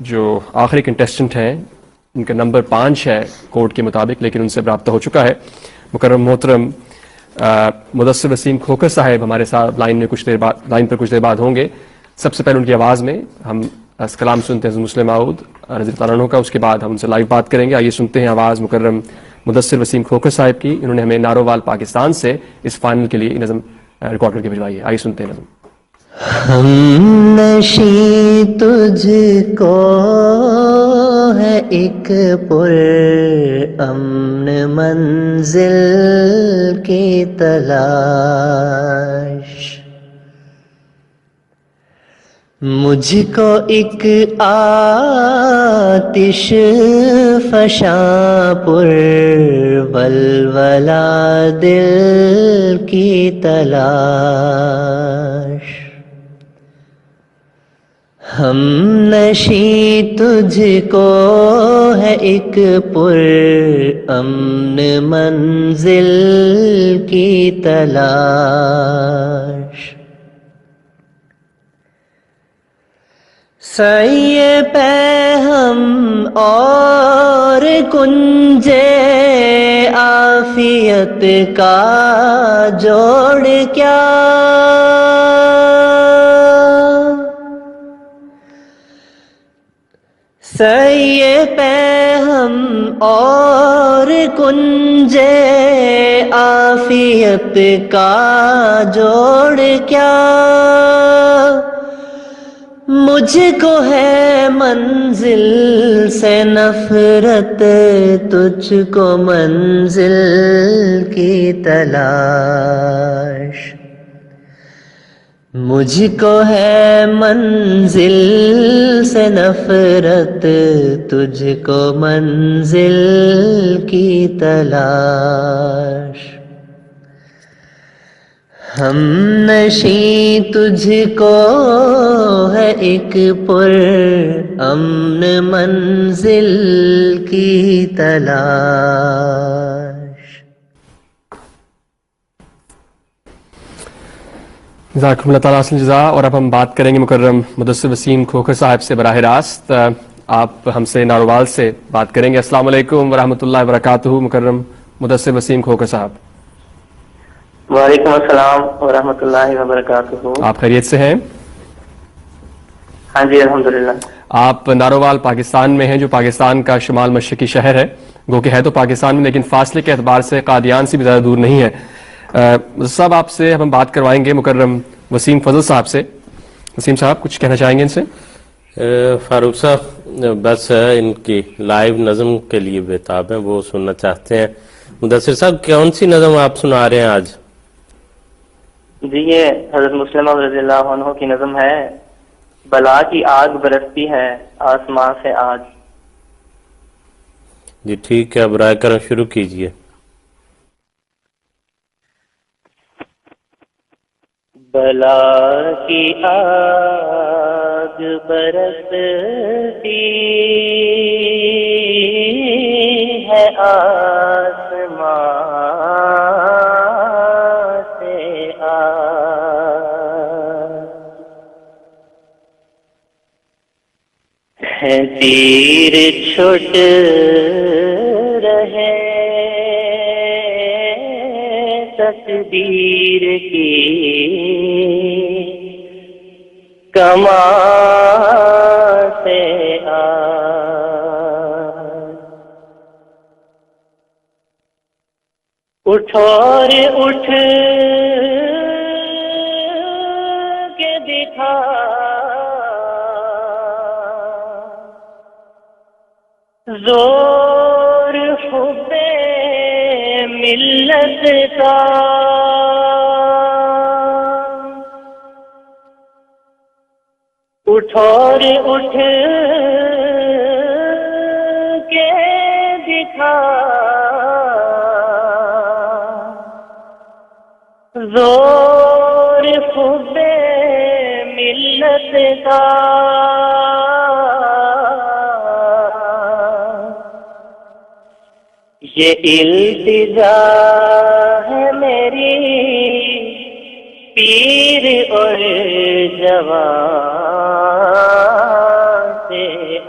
جو آخری کنٹیسٹنٹ ہیں ان کا نمبر 5 ہے کوڈ کے مطابق، لیکن ان سے رابطہ ہو چکا ہے۔ مکرم محترم مدثر وسیم کھوکھر صاحب ہمارے ساتھ لائن پر کچھ دیر بعد ہوں گے۔ سب سے پہلے ان کی آواز میں ہم کلام سنتے ہیں مسلم معود رضی اللہ عنہ کا، اس کے بعد ہم ان سے لائیو بات کریں گے۔ آئیے سنتے ہیں آواز مکرم مدثر وسیم کھوکھر صاحب کی۔ انہوں نے ہمیں نارووال پاکستان سے اس فائنل کے لیے نظم ریکارڈ کر کے بھجوائی ہے۔ آئیے سنتے ہیں نظم۔ ہم نشیں تجھ کو ہے ایک پر امن منزل کی تلاش، مجھ کو ایک آتش فشاں پر ولولہ دل کی تلاش، ہم نشیں تجھ کو ہے ایک پر امن منزل کی تلاش، سعی پہ ہم اور کنجے عافیت کا جوڑ کیا، سعی پہ ہم اور کنجے عافیت کا جوڑ کیا، مجھ کو ہے منزل سے نفرت تجھ کو منزل کی تلاش، مجھ کو ہے منزل سے نفرت تجھ کو منزل کی تلاش، ہم نشیں تجھ کو ہے ایک پر امن منزل کی تلاش۔ جزاکم اللہ تعالیٰ حسن جزا۔ اور اب ہم بات کریں گے مکرم مدثر وسیم کھوکھر صاحب سے براہ راست۔ آپ ہم سے نارووال سے بات کریں گے۔ السلام علیکم ورحمۃ اللہ وبرکاتہ مکرم مدثر وسیم کھوکھر صاحب۔ وعلیکم السلام ورحمۃ اللہ وبرکاتہ۔ آپ خیریت سے ہیں؟ ہاں جی الحمدللہ۔ آپ نارووال پاکستان میں ہیں، جو پاکستان کا شمال مشرقی شہر ہے، گو کہ ہے تو پاکستان میں لیکن فاصلے کے اعتبار سے قادیان سے بھی زیادہ دور نہیں ہے۔ صاحب آپ سے ہم بات کروائیں گے مکرم وسیم فضل صاحب سے۔ وسیم صاحب کچھ کہنا چاہیں گے ان سے؟ فاروق صاحب بس ان کی لائیو نظم کے لیے بےتاب ہیں، وہ سننا چاہتے ہیں۔ مدثر صاحب کون سی نظم آپ سنا رہے ہیں آج؟ جی یہ حضرت مسلم رضی اللہ عنہ کی نظم ہے، بلا کی آگ برستی ہے آسمان سے آج۔ جی ٹھیک ہے، برائے کرم شروع کیجئے۔ بلا کی آگ برستی ہے آسمان سے آج، ہے تیر چھٹ رہے تقدیر کی کمان سے آج، اٹھ اور اٹھ کے دکھا زور حب ملت کا، اٹھ اور اٹھ کے دکھا زور حب ملت کا، یہ التجا ہے میری پیر اور جوان سے